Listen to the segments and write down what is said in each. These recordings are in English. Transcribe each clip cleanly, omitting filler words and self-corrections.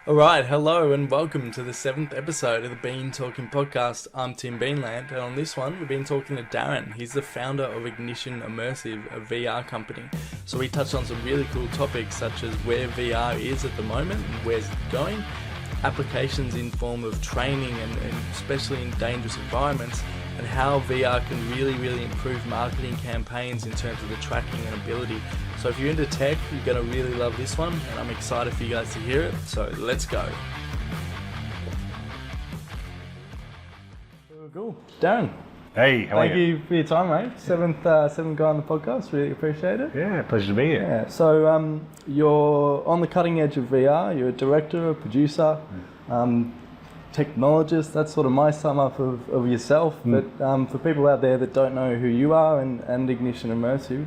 Alright, hello and welcome to the 7th episode of the Beantalking podcast. I'm Tim Beanland, and on this one we've been talking to Darren. He's the founder of Ignition Immersive, a VR company. So we touched on some really cool topics such as where VR is at the moment and where's it going, applications in form of training and especially in dangerous environments, and how VR can really improve marketing campaigns in terms of the tracking and ability. So if you're into tech, you're going to really love this one, and I'm excited for you guys to hear it, so let's go. Cool. Darren. Hey, how are you? Thank you for your time, mate. Seventh guy on the podcast, really appreciate it. Yeah, pleasure to be here. Yeah, so you're on the cutting edge of VR, you're a director, a producer, technologist. That's sort of my sum up of yourself, but for people out there that don't know who you are and Ignition Immersive,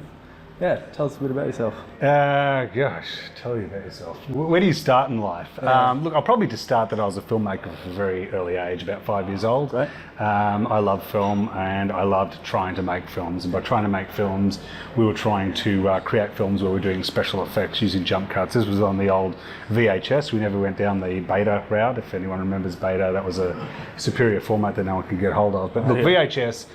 yeah, tell us a bit about yourself. Gosh, tell you about yourself. Where do you start in life? Look, I'll probably just start that I was a filmmaker from a very early age, about 5 years old. Right. I love film and I loved trying to make films. And by trying to make films, we were trying to create films where we were doing special effects using jump cuts. This was on the old VHS. We never went down the beta route. If anyone remembers beta, that was a superior format that no one could get hold of. But look, VHS,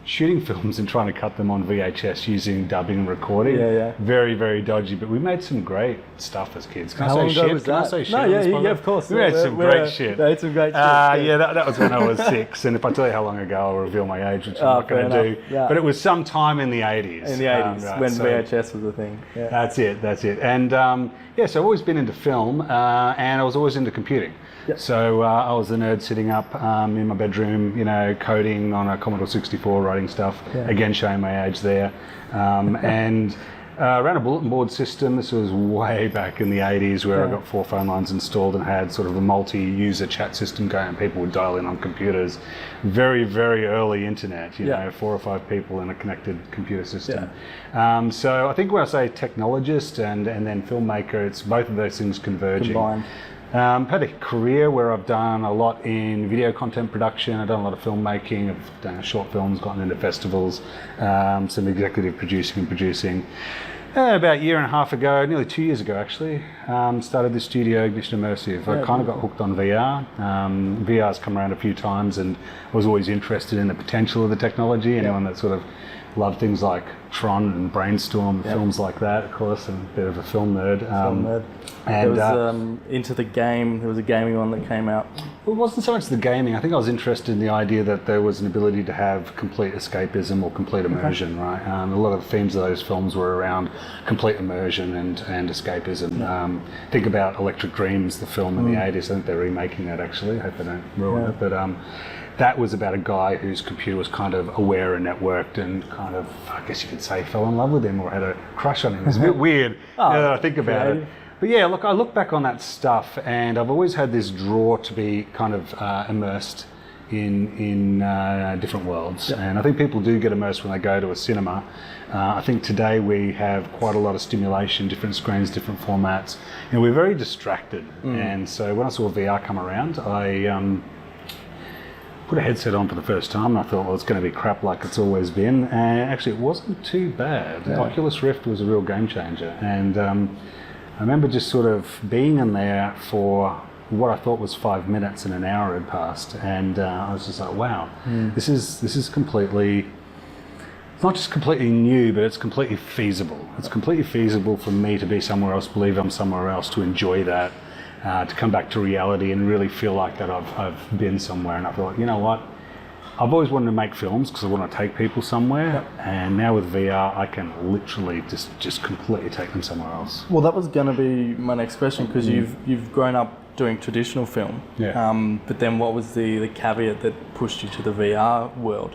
shooting films and trying to cut them on VHS using dubbing and recording. Yeah. Very dodgy, but we made some great stuff as kids. Can How long I say ago shit? was Can I that? say shit? No, on this yeah, podcast? of course. We made some great shit. Made some great shit. Yeah, that was when I was 6, and if I tell you how long ago, I'll reveal my age, which I'm not going to do. Yeah. But it was sometime in the 80s. In the 80s, when VHS was a thing. Yeah. That's it. And so I've always been into film, and I was always into computing. Yep. So I was the nerd sitting up in my bedroom, coding on a Commodore 64, writing stuff. Yeah. Again, showing my age there. And ran a bulletin board system. This was way back in the 80s, where I got 4 phone lines installed and had sort of a multi-user chat system going. People would dial in on computers. Very early internet, 4 or 5 people in a connected computer system. Yeah. So I think when I say technologist and then filmmaker, it's both of those things converging. Combined. Had a career where I've done a lot in video content production. I've done a lot of filmmaking. I've done short films, gotten into festivals, some executive producing. About a year and a half ago, nearly 2 years ago actually, started this studio, Ignition Immersive. I kind of got hooked on VR. VR's come around a few times, and I was always interested in the potential of the technology. Anyone that sort of loved things like Tron and Brainstorm, films like that, of course. I'm a bit of a film nerd. And there was into the game. There was a gaming one that came out. It wasn't so much the gaming. I think I was interested in the idea that there was an ability to have complete escapism or complete immersion, right? A lot of the themes of those films were around complete immersion and escapism. Think about Electric Dreams, the film in the 80s. I think they're remaking that actually. I hope they don't ruin it. But that was about a guy whose computer was kind of aware and networked, and kind of, I guess you could say, fell in love with him or had a crush on him. It's a bit weird now that I think about it. But yeah, look, I look back on that stuff, and I've always had this draw to be kind of immersed in different worlds. And I think people do get immersed when they go to a cinema. I think today we have quite a lot of stimulation, different screens, different formats. We're very distracted. And so when I saw VR come around, I put a headset on for the first time, and I thought, well, it's going to be crap like it's always been. And actually, it wasn't too bad. Yeah. Oculus Rift was a real game changer. And I remember just sort of being in there for what I thought was 5 minutes, and an hour had passed. And I was just like, wow, this is completely, it's not just completely new, but it's completely feasible. It's completely feasible for me to be somewhere else, believe I'm somewhere else, to enjoy that. To come back to reality and really feel like that I've been somewhere. And I thought, you know what, I've always wanted to make films because I want to take people somewhere, and now with VR I can literally just completely take them somewhere else. Well, that was going to be my next question, because you've grown up doing traditional film, but then what was the caveat that pushed you to the VR world?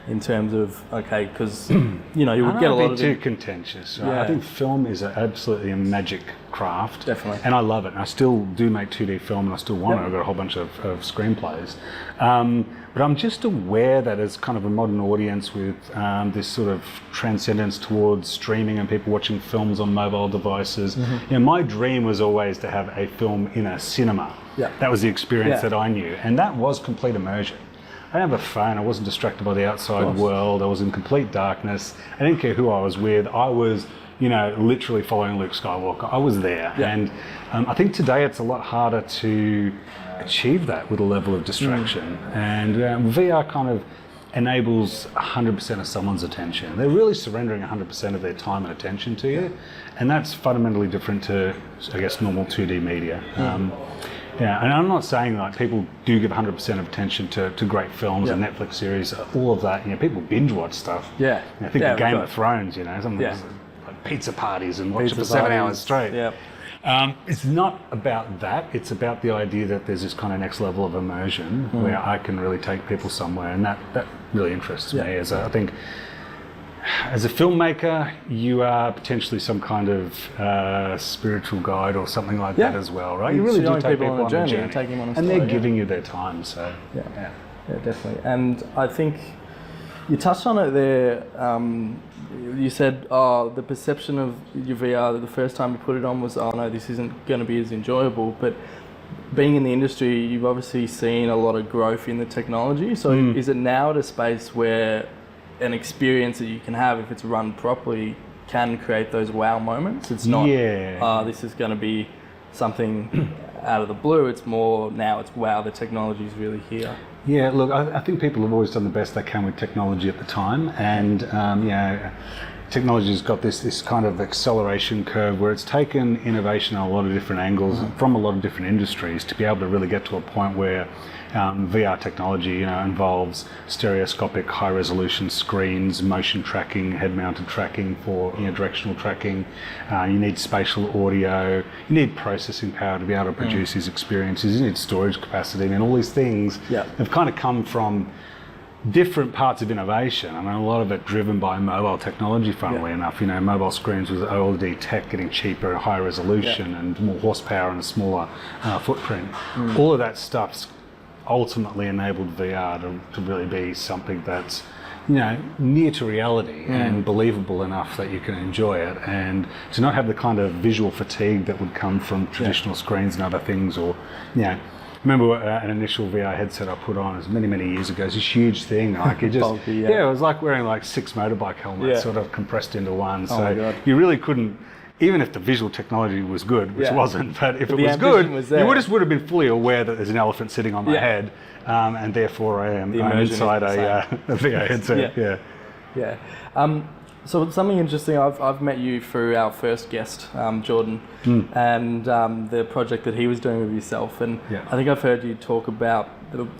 In terms of, because you would get a lot of too contentious. Right? Yeah. I think film is absolutely a magic craft. Definitely. And I love it. And I still do make 2D film, and I still want to. I've got a whole bunch of screenplays. But I'm just aware that as kind of a modern audience with this sort of transcendence towards streaming and people watching films on mobile devices, my dream was always to have a film in a cinema. Yeah. That was the experience that I knew. And that was complete immersion. I didn't have a phone, I wasn't distracted by the outside world, I was in complete darkness, I didn't care who I was with, I was literally following Luke Skywalker. I was there. Yeah. And I think today it's a lot harder to achieve that with a level of distraction. And VR kind of enables 100% of someone's attention. They're really surrendering 100% of their time and attention to you. And that's fundamentally different to, I guess, normal 2D media. Yeah, and I'm not saying like people do give 100% of attention to great films and Netflix series, all of that. People binge watch stuff. Yeah. I think of Game of Thrones. Some like pizza parties and watch it for 7 hours straight. Yeah. It's not about that. It's about the idea that there's this kind of next level of immersion where I can really take people somewhere, and that really interests me. I think as a filmmaker, you are potentially some kind of spiritual guide or something like that as well, right? You really do take people on a journey, and take them on a story, and they're giving you their time. So yeah, definitely. And I think you touched on it there. You said, the perception of your VR the first time you put it on was, no, this isn't going to be as enjoyable. But being in the industry, you've obviously seen a lot of growth in the technology. So is it now at a space where an experience that you can have, if it's run properly, can create those wow moments? It's not, this is going to be something out of the blue. It's more now it's, wow, the technology is really here. Yeah, look, I think people have always done the best they can with technology at the time, and technology's got this kind of acceleration curve where it's taken innovation on a lot of different angles from a lot of different industries to be able to really get to a point where VR technology, involves stereoscopic high-resolution screens, motion tracking, head-mounted tracking for directional tracking. You need spatial audio. You need processing power to be able to produce these experiences. You need storage capacity. And all these things have kind of come from different parts of innovation. I mean, a lot of it driven by mobile technology, funnily enough. Mobile screens with OLED tech getting cheaper and higher resolution and more horsepower and a smaller footprint. All of that stuff's ultimately enabled VR to really be something that's near to reality and believable enough that you can enjoy it, and to not have the kind of visual fatigue that would come from traditional screens and other things. Or remember an initial VR headset I put on many years ago. It's this huge thing, like it just bulky, it was like wearing like 6 motorbike helmets sort of compressed into one. So you really couldn't, even if the visual technology was good, which wasn't, but if it was good, you just would have been fully aware that there's an elephant sitting on my head, and therefore I'm inside a VR headset. So something interesting, I've met you through our first guest, Jordan, and the project that he was doing with yourself, and I think I've heard you talk about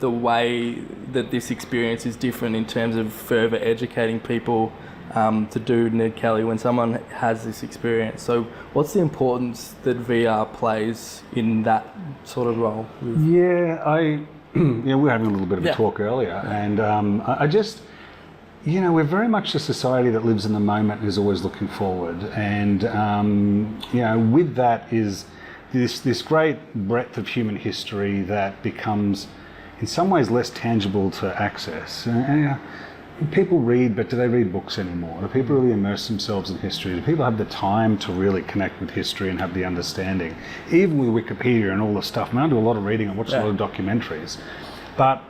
the way that this experience is different in terms of further educating people to do Ned Kelly when someone has this experience. So what's the importance that VR plays in that sort of role? We were having a little bit of a talk earlier, and I just, we're very much a society that lives in the moment and is always looking forward. And, with that is this great breadth of human history that becomes in some ways less tangible to access. People read, but do they read books anymore? Do people really immerse themselves in history? Do people have the time to really connect with history and have the understanding? Even with Wikipedia and all the stuff, I do a lot of reading, I watch a lot of documentaries, but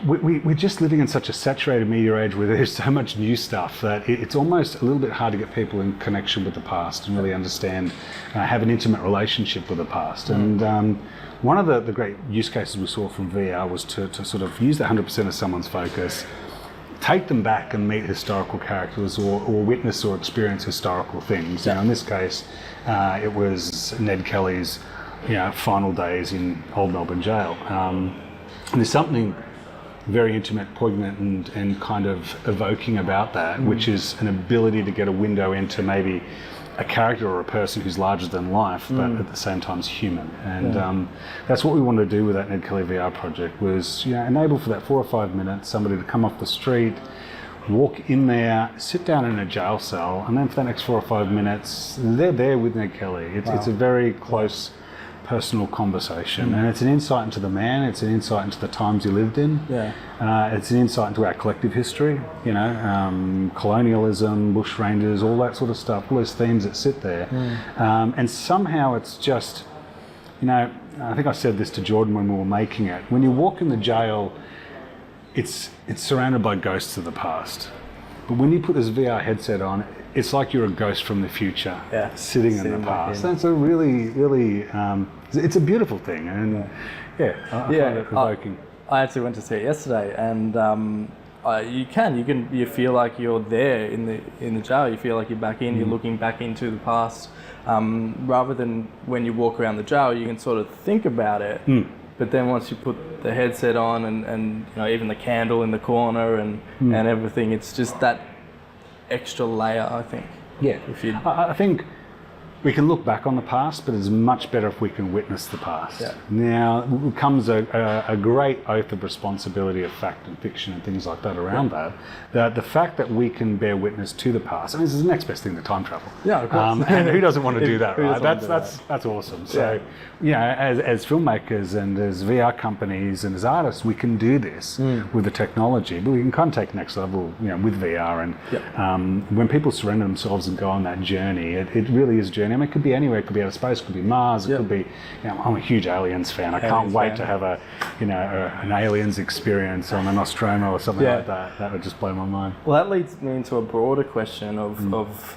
we're just living in such a saturated media age where there's so much new stuff that it's almost a little bit hard to get people in connection with the past and really understand, have an intimate relationship with the past. And one of the great use cases we saw from VR was to sort of use that 100% of someone's focus, take them back and meet historical characters or witness or experience historical things. In this case, it was Ned Kelly's final days in old Melbourne Gaol. And there's something very intimate, poignant and kind of evoking about that, which is an ability to get a window into maybe a character or a person who's larger than life, but at the same time is human. And that's what we wanted to do with that Ned Kelly VR project, was enable for that 4 or 5 minutes somebody to come off the street, walk in there, sit down in a jail cell, and then for the next 4 or 5 minutes they're there with Ned Kelly. It's a very close personal conversation, and it's an insight into the man, it's an insight into the times he lived in, it's an insight into our collective history, colonialism, bushrangers, all that sort of stuff, all those themes that sit there. And somehow it's just, I think I said this to Jordan when we were making it, when you walk in the jail, it's surrounded by ghosts of the past. But when you put this VR headset on, it's like you're a ghost from the future, sitting in the past. That's a really, really, it's a beautiful thing, and I find it provoking. I actually went to see it yesterday, and you feel like you're there in the jail. You feel like you're back in. You're looking back into the past, rather than when you walk around the jail. You can sort of think about it, but then once you put the headset on, and even the candle in the corner and everything, it's just that extra layer, I think. Yeah, I think we can look back on the past, but it's much better if we can witness the past. Yeah. Now comes a great oath of responsibility of fact and fiction and things like that around that. The fact that we can bear witness to the past, this is the next best thing to time travel. Yeah, of course. And who doesn't want to do that, right? That's awesome. So, as filmmakers and as VR companies and as artists, we can do this with the technology, but we can kind of take next level, with VR. And when people surrender themselves and go on that journey, it really is a journey. I mean, it could be anywhere. It could be outer space. It could be Mars. It could be. I'm a huge Aliens fan. I can't wait to have an Aliens experience on a Nostromo or something like that. That would just blow my mind. Well, that leads me into a broader question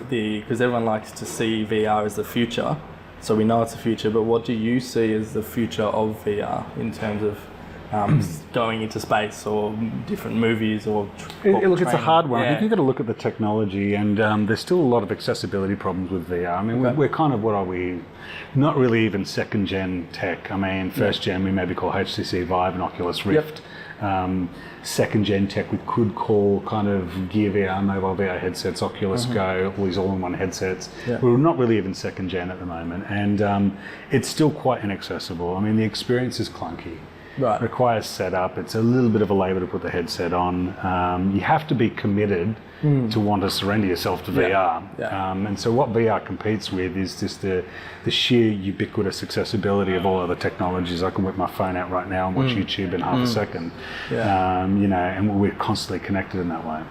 because everyone likes to see VR as the future. So we know it's the future, but what do you see as the future of VR in terms of going into space or different movies or look, it's a hard one. I think you've got to look at the technology, and there's still a lot of accessibility problems with VR. I mean, we're kind of, what are we? Not really even second gen tech. I mean, first gen we maybe call HTC Vive and Oculus Rift. Second gen tech we could call kind of Gear VR, mobile VR headsets, Oculus Go, all these all-in-one headsets. We're not really even second gen at the moment, and it's still quite inaccessible. I mean, the experience is clunky. Right. It requires setup. It's a little bit of a labour to put the headset on. You have to be committed to want to surrender yourself to VR. And so what VR competes with is just the sheer ubiquitous accessibility of all other technologies. I can whip my phone out right now and watch YouTube in half a second. And we're constantly connected in that way.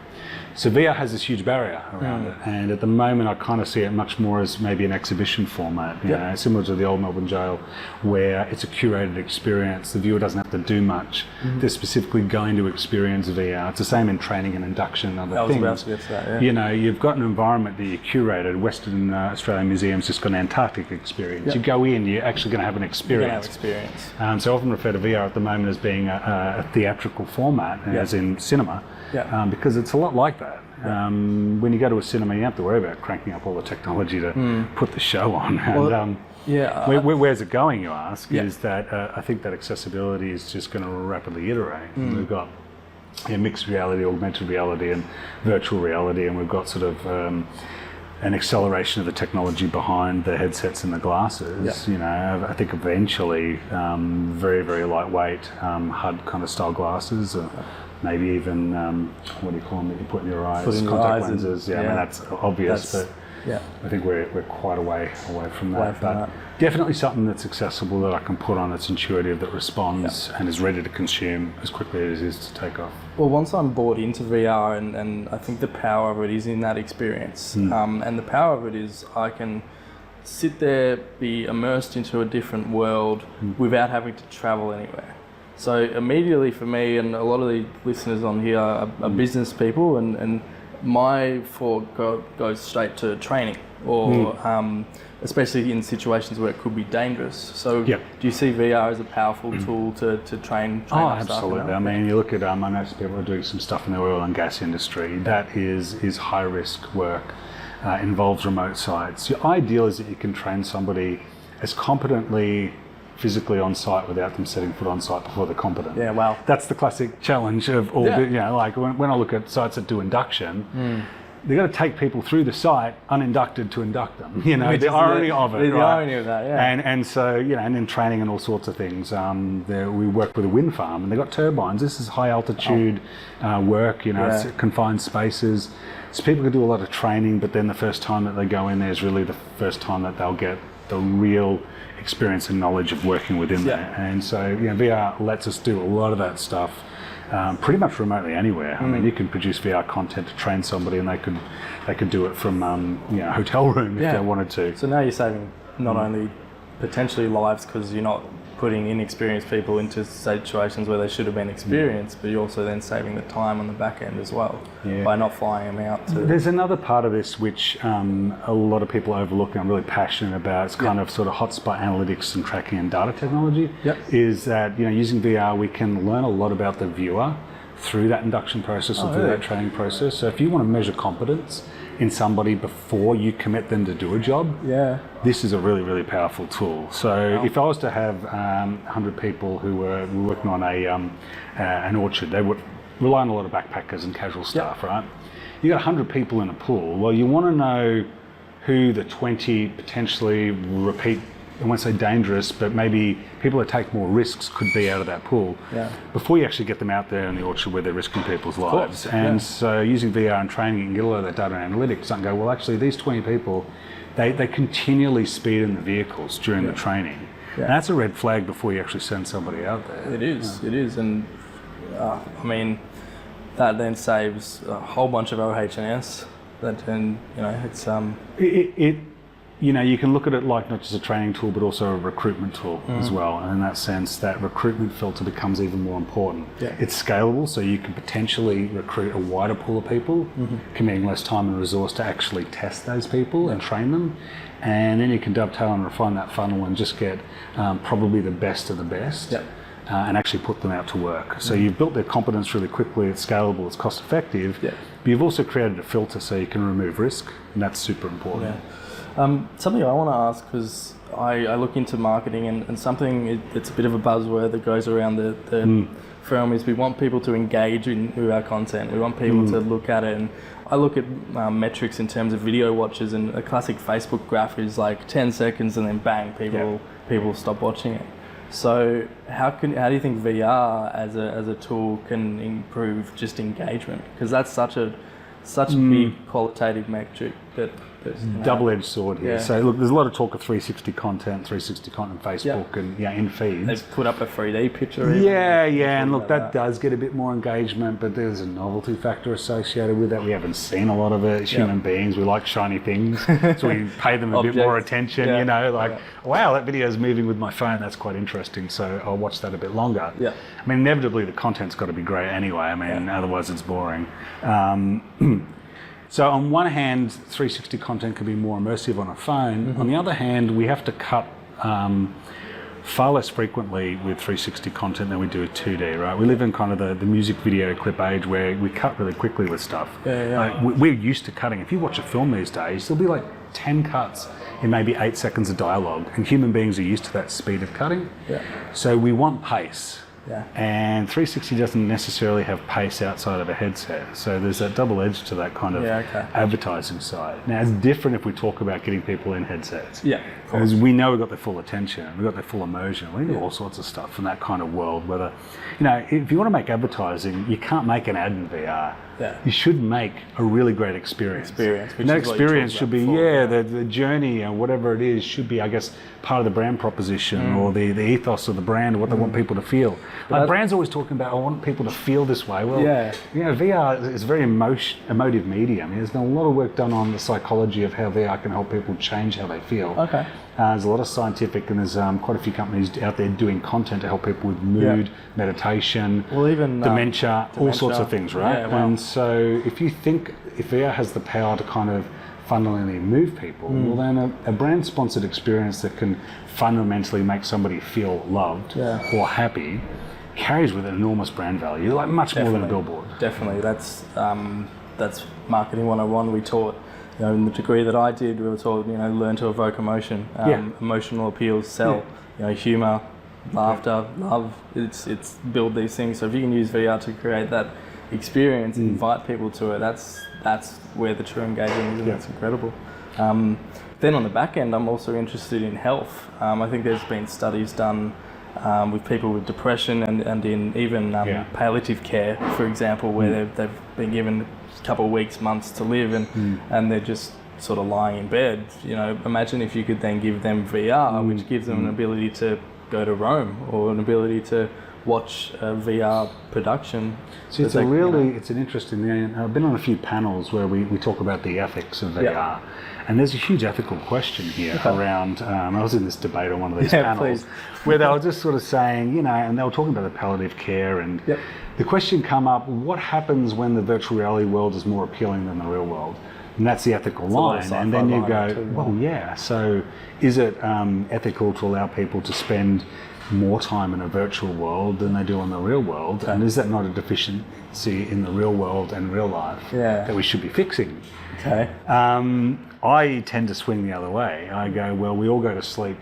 So VR has this huge barrier around it, and at the moment I kind of see it much more as maybe an exhibition format, similar to the old Melbourne Gaol, where it's a curated experience. The viewer doesn't have to do much. They're specifically going to experience VR. It's the same in training and induction and other things. I was about to get to that, you've got an environment that you curated. Western Australian Museum's just got an Antarctic experience. You go in, you're actually going to have an experience. So I often refer to VR at the moment as being a theatrical format, as in cinema. Because it's a lot like that. When you go to a cinema, you don't have to worry about cranking up all the technology to put the show on. Where's it going, you ask, is that I think that accessibility is just going to rapidly iterate. We've got mixed reality, augmented reality and virtual reality, and we've got sort of an acceleration of the technology behind the headsets and the glasses. I think eventually very, very lightweight HUD kind of style glasses, maybe even what do you call them that you put in your eyes? Contact lenses. I mean, that's obvious, but I think we're quite a way away from that. But definitely something that's accessible, that I can put on, that's intuitive, that responds and is ready to consume as quickly as it is to take off. Well, once I'm bought into VR, and I think the power of it is in that experience. And the power of it is I can sit there, be immersed into a different world without having to travel anywhere. So immediately for me, and a lot of the listeners on here are business people, and my thought goes straight to training, or especially in situations where it could be dangerous. So do you see VR as a powerful tool to train absolutely. I mean, you look at, I know some people are doing some stuff in the oil and gas industry. That is high risk work, involves remote sites. The ideal is that you can train somebody as competently physically on site without them setting foot on site before they're competent. That's the classic challenge of all like when I look at sites that do induction, they've got to take people through the site uninducted to induct them. The irony of it. The irony of that, And so, and then training and all sorts of things. We work with a wind farm, and they've got turbines. This is high altitude work, it's confined spaces. So people can do a lot of training, but then the first time that they go in there is really the first time that they'll get the real experience and knowledge of working within there. And so VR lets us do a lot of that stuff pretty much remotely anywhere. I mean, you can produce VR content to train somebody, and they could do it from a hotel room if they wanted to. So now you're saving not only potentially lives because you're not putting inexperienced people into situations where they should have been experienced, but you're also then saving the time on the back end as well by not flying them out to... There's another part of this which a lot of people overlook and I'm really passionate about. It's kind of sort of hotspot analytics and tracking and data technology. Is that, you know, using VR we can learn a lot about the viewer through that induction process or through that training process. So if you want to measure competence in somebody before you commit them to do a job, this is a really, really powerful tool. So if I was to have 100 people who were working on an orchard, they would rely on a lot of backpackers and casual staff, right? You got 100 people in a pool. Well, you want to know who the 20 potentially repeat, I won't say dangerous, but maybe people that take more risks could be out of that pool before you actually get them out there in the orchard where they're risking people's lives. And so using VR and training, you can get a lot of that data and analytics and go, well, actually these 20 people, they continually speed in the vehicles during the training. And that's a red flag before you actually send somebody out there. It is. And I mean, that then saves a whole bunch of OH&S. That then, you know, it's... You know, you can look at it like not just a training tool, but also a recruitment tool as well. And in that sense, that recruitment filter becomes even more important. It's scalable, so you can potentially recruit a wider pool of people, committing less time and resource to actually test those people and train them. And then you can dovetail and refine that funnel and just get probably the best of the best. And actually put them out to work. So you've built their competence really quickly, it's scalable, it's cost effective, but you've also created a filter so you can remove risk, and that's super important. Something I want to ask, because I look into marketing and something, it's a bit of a buzzword that goes around the film is we want people to engage with our content. We want people to look at it, and I look at metrics in terms of video watches, and a classic Facebook graph is like 10 seconds and then bang, people stop watching it. So how do you think VR as a tool can improve just engagement? Because that's such a big qualitative metric that double-edged sword here. So look, there's a lot of talk of 360 content Facebook and in feeds. They've put up a 3D picture. And look, that does get a bit more engagement, but there's a novelty factor associated with that. We haven't seen a lot of it. As human beings, we like shiny things, so we pay them a bit more attention. You know, like, wow, that video is moving with my phone. That's quite interesting. So I'll watch that a bit longer. I mean, inevitably the content's got to be great anyway. I mean, otherwise it's boring. So on one hand, 360 content can be more immersive on a phone. On the other hand, we have to cut far less frequently with 360 content than we do with 2D, right? We live in kind of the music video clip age where we cut really quickly with stuff. We're used to cutting. If you watch a film these days, there'll be like 10 cuts in maybe 8 seconds of dialogue, and human beings are used to that speed of cutting. So we want pace. And 360 doesn't necessarily have pace outside of a headset, so there's that double edge to that kind of advertising side. Now it's different if we talk about getting people in headsets, because we know we've got their full attention, we've got their full immersion, we do all sorts of stuff from that kind of world. Whether, you know, if you want to make advertising, you can't make an ad in VR. You should make a really great experience. And that experience should be the journey and whatever it is should be, I guess, part of the brand proposition or the ethos of the brand, or what they want people to feel. Like brands always talking about, I want people to feel this way. Well, you know, VR is a very emotive medium. There's been a lot of work done on the psychology of how VR can help people change how they feel. There's a lot of scientific, and there's quite a few companies out there doing content to help people with mood, meditation, even dementia, all sorts of things, right? And so if VR has the power to kind of fundamentally move people, well then a brand sponsored experience that can fundamentally make somebody feel loved or happy carries with it enormous brand value, like much more than a billboard. Definitely, that's marketing 101. We taught, you know, in the degree that I did, we were taught, you know, learn to evoke emotion, emotional appeals sell, you know, humor, laughter, love, it's build these things. So if you can use VR to create that experience, invite people to it, that's where the true engagement is, and that's incredible. Then on the back end, I'm also interested in health. I think there's been studies done with people with depression and in even palliative care, for example, where they've been given a couple of weeks, months to live, and they're just sort of lying in bed. You know, imagine if you could then give them VR, which gives them an ability to go to Rome, or an ability to watch a VR production. See, it's an interesting thing. I've been on a few panels where we talk about the ethics of VR. And there's a huge ethical question here around, I was in this debate on one of these Yeah, panels please. where they were just sort of saying, and they were talking about the palliative care, and the question come up, what happens when the virtual reality world is more appealing than the real world? And that's the ethical line. And then you go, so is it ethical to allow people to spend more time in a virtual world than they do in the real world? And is that not a deficiency in the real world and real life that we should be fixing? I tend to swing the other way. I go, well, we all go to sleep,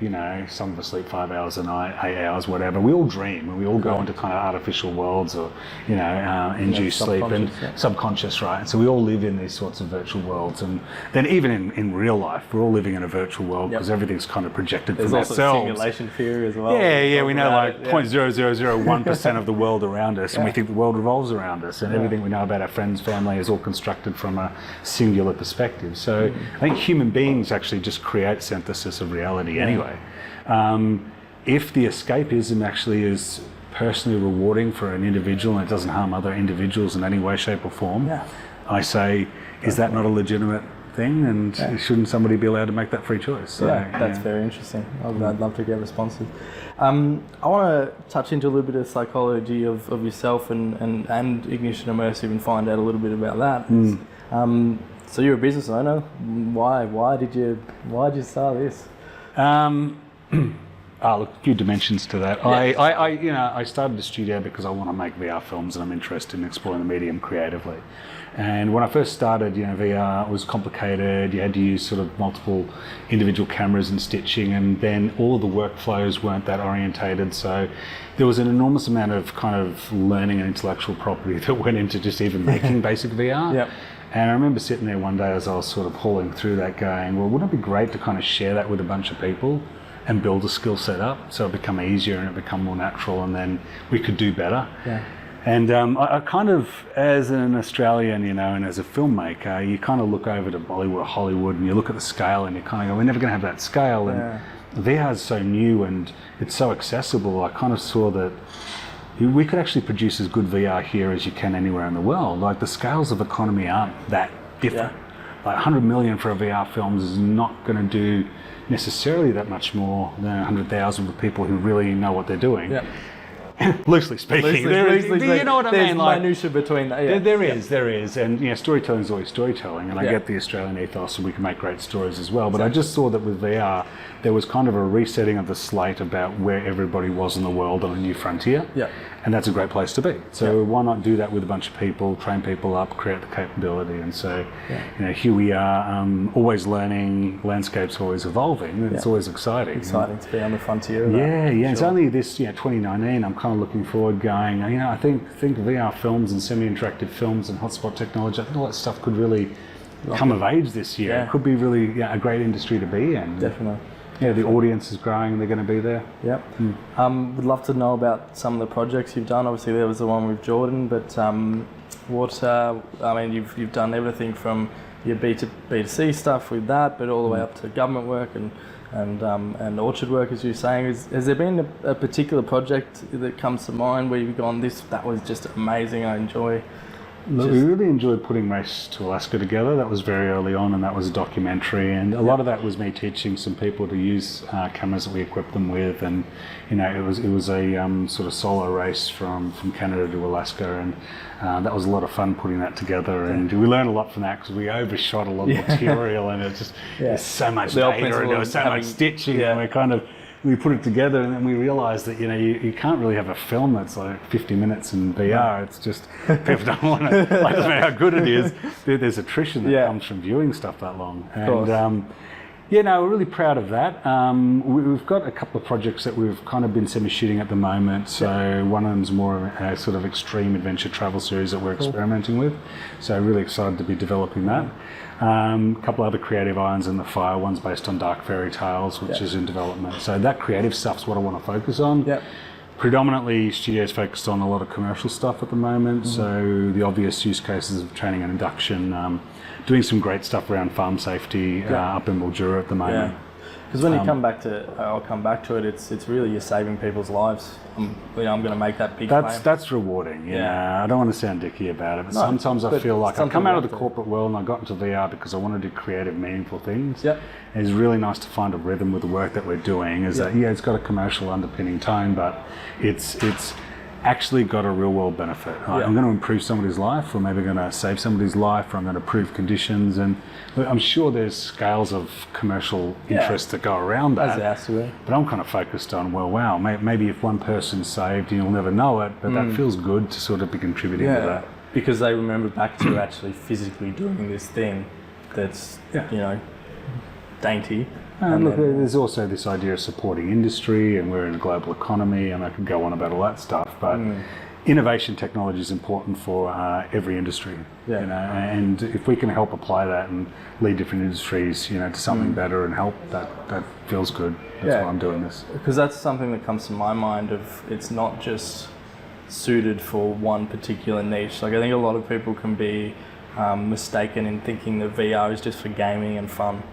some of us sleep 5 hours a night, 8 hours, whatever. We all dream, and we all go into kind of artificial worlds or, induced sleep and subconscious, right? So we all live in these sorts of virtual worlds. And then even in real life, we're all living in a virtual world because everything's kind of projected from ourselves. There's also simulation theory as well. Yeah, we know like 0.0001% of the world around us, and we think the world revolves around us, and everything we know about our friends, family is all constructed from a singular perspective. So I think human beings actually just create synthesis of reality anyway. If the escapism actually is personally rewarding for an individual and it doesn't harm other individuals in any way, shape or form, I say, is that not a legitimate thing, and shouldn't somebody be allowed to make that free choice? So, that's very interesting. I'd love to get responses. I want to touch into a little bit of psychology of yourself and Ignition Immersive and find out a little bit about that. So you're a business owner. Why did you start this? Look, a few dimensions to that. I started the studio because I want to make VR films and I'm interested in exploring the medium creatively. And when I first started, VR was complicated. You had to use sort of multiple individual cameras and stitching, and then all of the workflows weren't that orientated. So there was an enormous amount of kind of learning and intellectual property that went into just even making basic VR. And I remember sitting there one day as I was sort of hauling through that going, well, wouldn't it be great to kind of share that with a bunch of people and build a skill set up so it become easier and it become more natural, and then we could do better. And I kind of, as an Australian, and as a filmmaker, you kind of look over to Bollywood, Hollywood, and you look at the scale and you kind of go, we're never going to have that scale. And VR is so new and it's so accessible. I kind of saw that we could actually produce as good VR here as you can anywhere in the world. Like the scales of economy aren't that different. Like 100 million for a VR film is not going to do necessarily that much more than 100,000 with people who really know what they're doing. Loosely speaking, you know what I mean? There's minutiae between that. There is, and storytelling is always storytelling, and I get the Australian ethos, and we can make great stories as well. But I just saw that with VR, there was kind of a resetting of the slate about where everybody was in the world on a new frontier. And that's a great place to be. So why not do that with a bunch of people, train people up, create the capability? And so, here we are, always learning, landscape's always evolving, and it's always exciting. Exciting to be on the frontier of that. It's only this, 2019, I'm kind of looking forward going, I think VR films and semi-interactive films and hotspot technology, I think all that stuff could really come of age this year. It could be really a great industry to be in. Definitely. The audience is growing and they're going to be there. Would love to know about some of the projects you've done. Obviously there was the one with Jordan, but you've done everything from your B2C stuff with that, but all the way up to government work and orchard work, as you're saying. Has there been a particular project that comes to mind where you've gone, that was just amazing, I enjoy? Look, we really enjoyed putting Race to Alaska together. That was very early on, and that was a documentary. And a lot of that was me teaching some people to use cameras that we equipped them with. And it was a sort of solo race from Canada to Alaska, and that was a lot of fun putting that together. And we learned a lot from that because we overshot a lot of material, and it was just there's so much data and there was so much stitching, and we put it together, and then we realised that you can't really have a film that's like 50 minutes in VR. It's just people don't want to. Like, doesn't matter how good it is. There's attrition that comes from viewing stuff that long. And we're really proud of that. We've got a couple of projects that we've kind of been semi-shooting at the moment. So one of them's more a sort of extreme adventure travel series that we're experimenting with. So really excited to be developing that. A couple other creative irons in the fire. One's based on dark fairy tales, which is in development. So that creative stuff's what I want to focus on. Predominantly, studios focused on a lot of commercial stuff at the moment. So the obvious use cases of training and induction. Doing some great stuff around farm safety up in Mildura at the moment. Because when you I'll come back to it. It's really you're saving people's lives. I'm going to make that big claim. That's rewarding. Yeah, I don't want to sound dicky about it, but sometimes I feel like I come out of the corporate world and I got into VR because I want to do creative, meaningful things. Yep. And it's really nice to find a rhythm with the work that we're doing. That it's got a commercial underpinning tone, but it's actually got a real world benefit. Right? I'm going to improve somebody's life, or maybe going to save somebody's life, or I'm going to improve conditions. And I'm sure there's scales of commercial interest that go around that. As it has to be. But I'm kind of focused on, wow, maybe if one person's saved, you'll never know it, but that feels good to sort of be contributing to that. Because they remember back to actually physically doing this thing that's, dainty. And look, there's also this idea of supporting industry, and we're in a global economy, and I could go on about all that stuff, but innovation technology is important for every industry, and if we can help apply that and lead different industries, to something better and help, that feels good. That's why I'm doing this. Because that's something that comes to my mind of it's not just suited for one particular niche. Like I think a lot of people can be mistaken in thinking that VR is just for gaming and fun.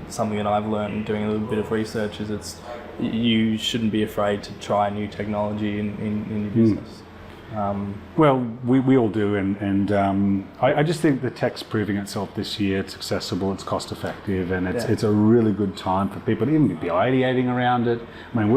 Something that I've learned doing a little bit of research is you shouldn't be afraid to try new technology in your business. Well, we all do, and I just think the tech's proving itself this year. It's accessible, it's cost effective, and it's a really good time for people to even be ideating around it. I mean,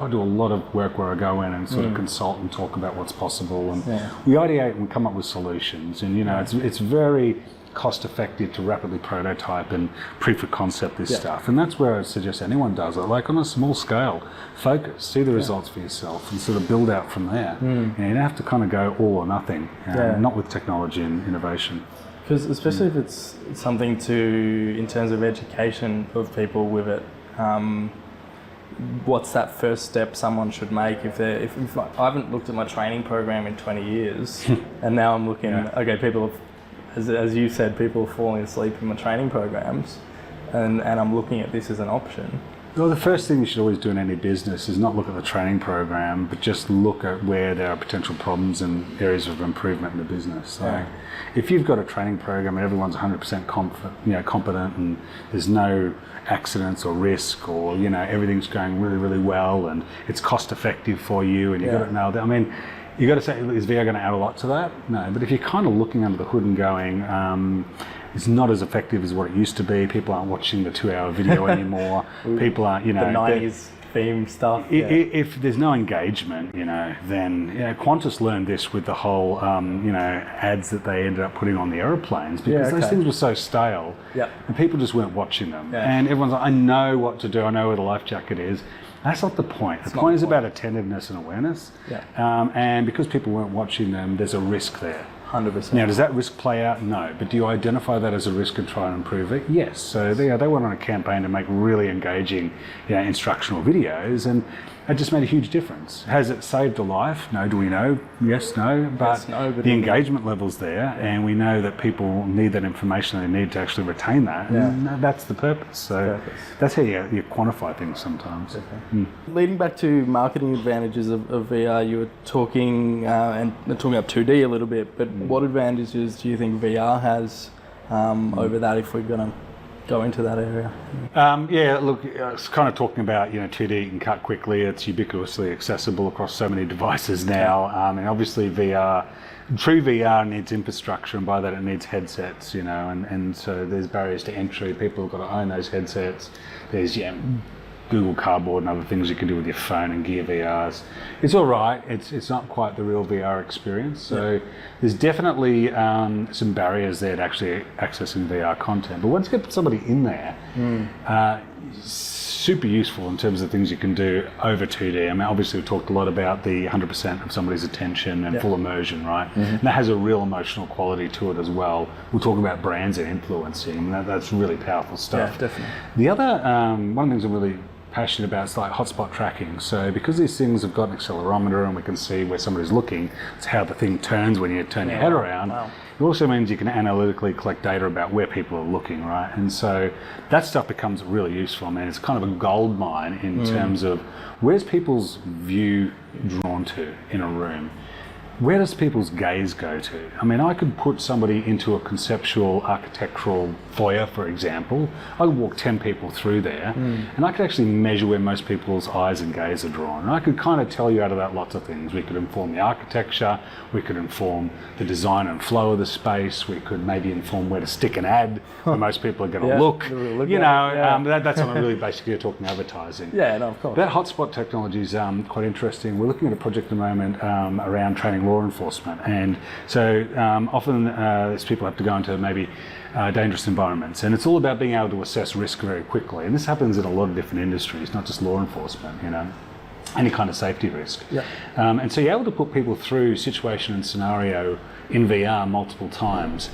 I do a lot of work where I go in and sort of consult and talk about what's possible, and we ideate and come up with solutions, and it's very cost effective to rapidly prototype and proof of concept this stuff, and that's where I suggest anyone does it, like on a small scale. Focus, see the results for yourself, and sort of build out from there. You don't have to kind of go all or nothing, not with technology and innovation. Because especially if it's something in terms of education of people with it, what's that first step someone should make if I haven't looked at my training program in 20 years and now I'm looking people have, as you said, people are falling asleep in my training programs, and I'm looking at this as an option. Well, the first thing you should always do in any business is not look at the training program, but just look at where there are potential problems and areas of improvement in the business. So if you've got a training program and everyone's 100% competent, and there's no accidents or risk, or everything's going really, really well, and it's cost effective for you, and you've got it nailed down. I mean, you got to say, is VR going to add a lot to that? No, but if you're kind of looking under the hood and going, it's not as effective as what it used to be. People aren't watching the 2-hour video anymore. People aren't, the 90s theme stuff. If there's no engagement, then Qantas learned this with the whole, ads that they ended up putting on the aeroplanes, because those things were so stale, and people just weren't watching them. And everyone's like, I know what to do. I know where the life jacket is. That's not the point. The point is about attentiveness and awareness. And because people weren't watching them, there's a risk there. 100%. Now, does that risk play out? No. But do you identify that as a risk and try and improve it? Yes. So they went on a campaign to make really engaging, instructional videos, and it just made a huge difference. Has it saved a life? No. Do we know? Yes, no. But the engagement level's there, and we know that people need that information. They need to actually retain that, and that's the purpose. So that's how you quantify things sometimes. Leading back to marketing advantages of VR, you were talking and talking about 2D a little bit, but what advantages do you think VR has over that if we're going to go into that area? Look, it's kind of talking about, 2D you can cut quickly, it's ubiquitously accessible across so many devices now, and obviously true VR needs infrastructure, and by that it needs headsets, and so there's barriers to entry. People have got to own those headsets. There's Google Cardboard and other things you can do with your phone and Gear VRs. It's all right. It's not quite the real VR experience. So there's definitely some barriers there to actually accessing VR content. But once you get somebody in there, super useful in terms of things you can do over 2D. I mean, obviously we've talked a lot about the 100% of somebody's attention and full immersion, right? And that has a real emotional quality to it as well. We'll talk about brands and influencing. That's really powerful stuff. Yeah, definitely. The other, one of the things I'm really passionate about is like hotspot tracking. So because these things have got an accelerometer and we can see where somebody's looking, it's how the thing turns when you turn your head around. It also means you can analytically collect data about where people are looking, right? And so that stuff becomes really useful. I mean, it's kind of a gold mine in terms of where's people's view drawn to in a room. where does people's gaze go to? I mean, I could put somebody into a conceptual architectural foyer, for example. I could walk 10 people through there, and I could actually measure where most people's eyes and gaze are drawn. And I could kind of tell you out of that lots of things. We could inform the architecture, we could inform the design and flow of the space, we could maybe inform where to stick an ad where most people are going to look. That's not really basically you're talking advertising. Yeah, no, of course. That hotspot technology is quite interesting. We're looking at a project at the moment around training law enforcement, and so often these people have to go into maybe dangerous environments, and it's all about being able to assess risk very quickly, and this happens in a lot of different industries, not just law enforcement, any kind of safety risk. And so you're able to put people through situation and scenario in VR multiple times,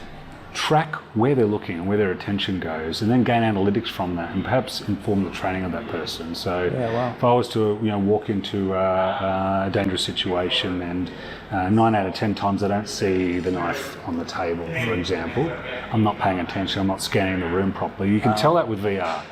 track where they're looking and where their attention goes, and then gain analytics from that and perhaps inform the training of that person. So if I was to walk into a dangerous situation and 9 out of 10 times I don't see the knife on the table, for example, I'm not paying attention, I'm not scanning the room properly, you can tell that with VR.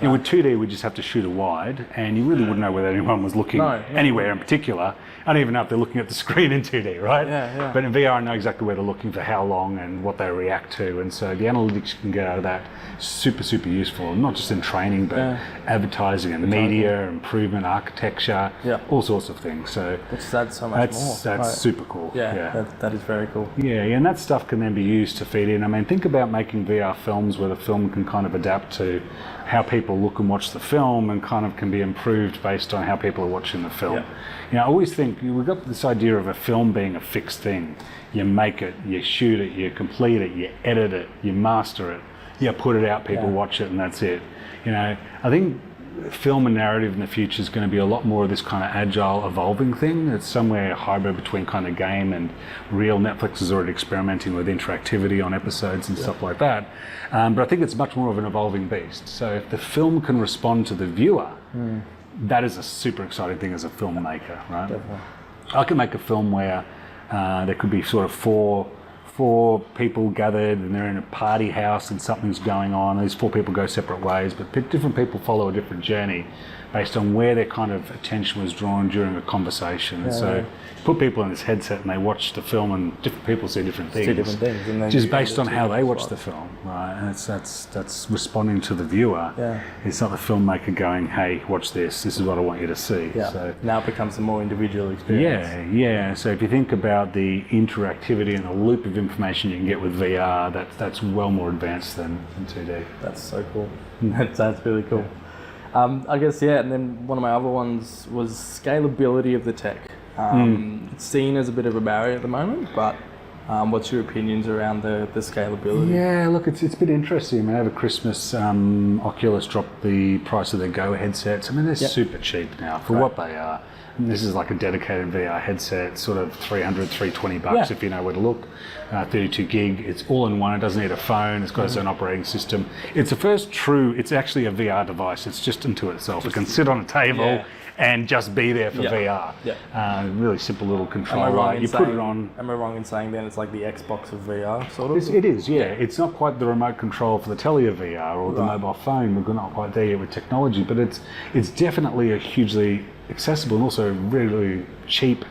With 2D, we just have to shoot a wide, and you really wouldn't know whether anyone was looking anywhere in particular. I don't even know if they're looking at the screen in 2D, right? But in VR, I know exactly where they're looking, for how long, and what they react to. And so the analytics you can get out of that, super, super useful, not just in training, but advertising and media, improvement, architecture, all sorts of things. So which adds so much more. That's super cool. That is very cool. And that stuff can then be used to feed in. I mean, think about making VR films where the film can kind of adapt to how people look and watch the film, and kind of can be improved based on how people are watching the film. I always think we've got this idea of a film being a fixed thing. You make it, you shoot it, you complete it, you edit it, you master it, you put it out, people watch it, and that's it. I think film and narrative in the future is going to be a lot more of this kind of agile, evolving thing. It's somewhere hybrid between kind of game and real. Netflix is already experimenting with interactivity on episodes and stuff like that. But I think it's much more of an evolving beast. So if the film can respond to the viewer, that is a super exciting thing as a filmmaker, right? Definitely. I can make a film where there could be sort of four people gathered, and they're in a party house and something's going on. These 4 people go separate ways, but different people follow a different journey based on where their kind of attention was drawn during a conversation. And so put people in this headset and they watch the film, and different people see different things. Just based on how they watch the film, right? And that's responding to the viewer. It's not the filmmaker going, hey, watch this is what I want you to see. So now it becomes a more individual experience. So if you think about the interactivity and the loop of information you can get with VR, that's well more advanced than 2D. That's so cool. That's really cool. I guess, and then one of my other ones was scalability of the tech. It's seen as a bit of a barrier at the moment, but what's your opinions around the scalability? Yeah, look, it's a bit interesting. I mean, over Christmas, Oculus dropped the price of their Go headsets. I mean, they're super cheap now for what they are. And this is like a dedicated VR headset, sort of $300, $320 if you know where to look. 32 gig, it's all in one, it doesn't need a phone, it's got its own operating system. It's the first it's actually a VR device, it's just into itself. It can sit on a table and just be there for VR. Really simple little controller. You put it on. Am I wrong in saying then it's like the Xbox of VR, sort of? It is, It's not quite the remote control for the Telly of VR or the mobile phone. We're not quite there yet with technology, but it's definitely a hugely accessible and also really cheap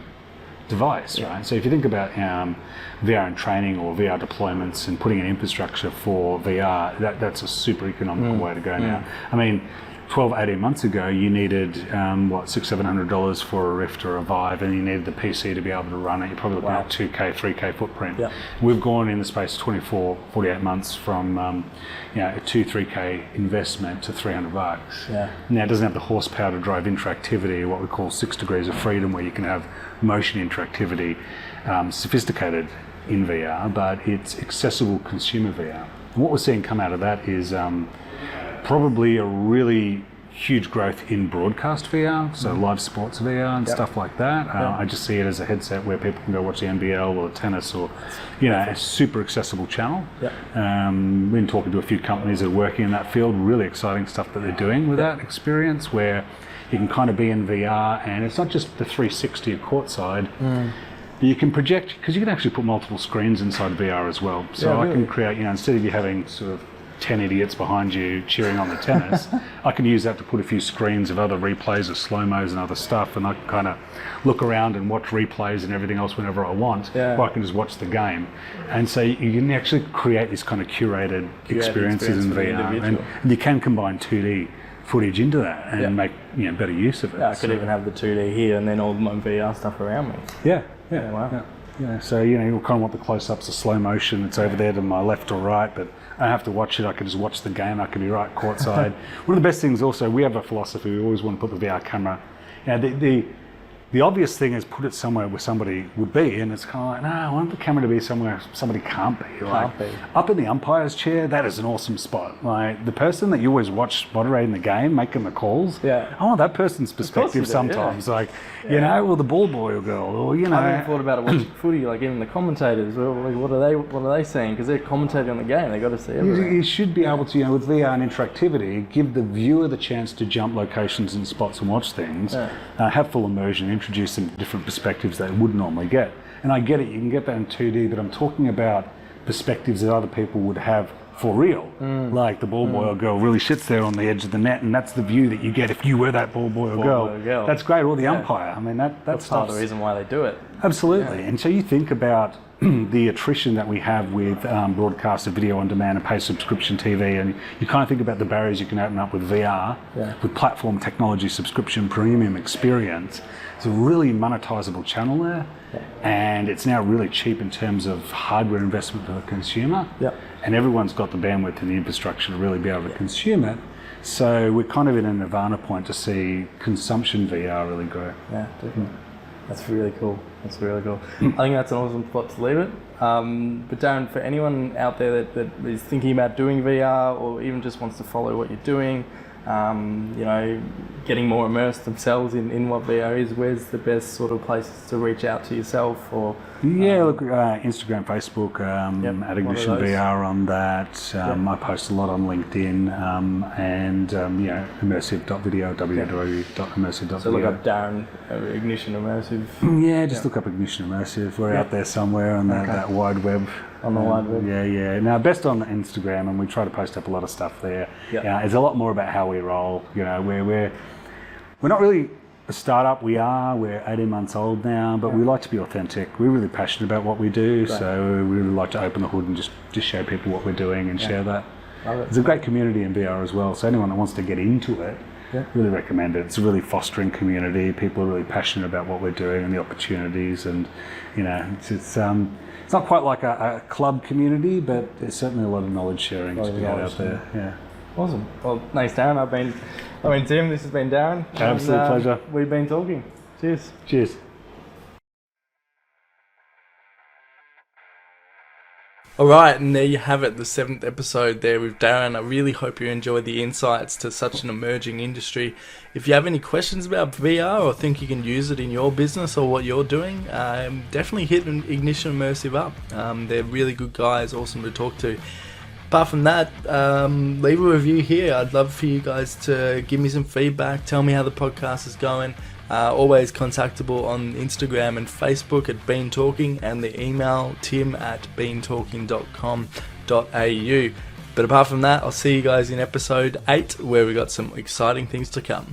device, right? So if you think about VR and training or VR deployments and putting an infrastructure for VR, that's a super economical way to go now. I mean, 12, 18 months ago, you needed $600-700 for a Rift or a Vive, and you needed the PC to be able to run it. You're probably looking at 2K, 3K footprint. We've gone in the space of 24, 48 months from a 2-3K investment to $300. Now, it doesn't have the horsepower to drive interactivity, what we call 6 degrees of freedom, where you can have motion interactivity, sophisticated in VR, but it's accessible consumer VR. And what we're seeing come out of that is probably a really huge growth in broadcast VR, so live sports VR and stuff like that. I just see it as a headset where people can go watch the NBL or tennis or, a super accessible channel. We've been talking to a few companies that are working in that field, really exciting stuff that they're doing with that experience, where you can kind of be in VR, and it's not just the 360 at courtside, but you can project, because you can actually put multiple screens inside VR as well. So I can create, instead of you having sort of 10 idiots behind you cheering on the tennis. I can use that to put a few screens of other replays of slow-mos and other stuff, and I can kind of look around and watch replays and everything else whenever I want, or I can just watch the game. And so you can actually create this kind of curated experiences in VR, and you can combine 2D footage into that and make better use of it. Yeah, I could even have the 2D here and then all my VR stuff around me. Wow. Yeah, so you kind of want the close-ups of slow motion. It's over there to my left or right, but I don't have to watch it. I can just watch the game. I can be right courtside. One of the best things also, we have a philosophy. We always want to put the VR camera. The obvious thing is put it somewhere where somebody would be, and it's kind of like, no, I want the camera to be somewhere somebody can't be. Up in the umpire's chair, that is an awesome spot. Like the person that you always watch moderating the game, making the calls, I want that person's perspective sometimes. Like, or the ball boy or girl, or I haven't thought about it watching footy, like even the commentators. Like, what are they saying? Because they're commentating on the game, they got to see everything. You should be able to, with VR and interactivity, give the viewer the chance to jump locations and spots and watch things, have full immersion, introduce some different perspectives they would normally get. And I get it, you can get that in 2D, but I'm talking about perspectives that other people would have for real. Like the ball boy or girl really sits there on the edge of the net, and that's the view that you get if you were that ball boy or girl. That's great. Or the umpire. I mean, that's part of the reason why they do it. Absolutely. And so you think about the attrition that we have with broadcast of video on demand and pay subscription TV, and you kind of think about the barriers you can open up with VR, with platform technology, subscription, premium experience. It's a really monetizable channel there, and it's now really cheap in terms of hardware investment for the consumer, and everyone's got the bandwidth and the infrastructure to really be able to consume it. So we're kind of in a nirvana point to see consumption VR really grow. Yeah, definitely. That's really cool. I think that's an awesome spot to leave it. But Darren, for anyone out there that is thinking about doing VR or even just wants to follow what you're doing, getting more immersed themselves in what VR is, where's the best sort of places to reach out to yourself? Or look, Instagram, Facebook, at Ignition VR on that. I post a lot on LinkedIn, and immersive.video, www.immersive.video. So look up Darren, Ignition Immersive. Just look up Ignition Immersive. We're out there somewhere on that wide web. On the wide web. Now, best on Instagram, and we try to post up a lot of stuff there. It's a lot more about how we roll. We're not really a startup. We're 18 months old now, but we like to be authentic. We're really passionate about what we do, so we really like to open the hood and just show people what we're doing and share that. There's a great community in VR as well, so anyone that wants to get into it, really recommend it. It's a really fostering community. People are really passionate about what we're doing and the opportunities, and it's not quite like a club community, but there's certainly a lot of knowledge sharing to be out there. Awesome. Well, thanks, Darren. I've been Tim. This has been Darren. Absolute pleasure. We've been talking. Cheers. Cheers. Alright, and there you have it, the 7th episode there with Darren. I really hope you enjoyed the insights to such an emerging industry. If you have any questions about VR or think you can use it in your business or what you're doing, definitely hit Ignition Immersive up. They're really good guys, awesome to talk to. Apart from that, leave a review here. I'd love for you guys to give me some feedback, tell me how the podcast is going. Always contactable on Instagram and Facebook at Beantalking, and the email tim@beantalking.com.au. But apart from that, I'll see you guys in episode 8, where we got some exciting things to come.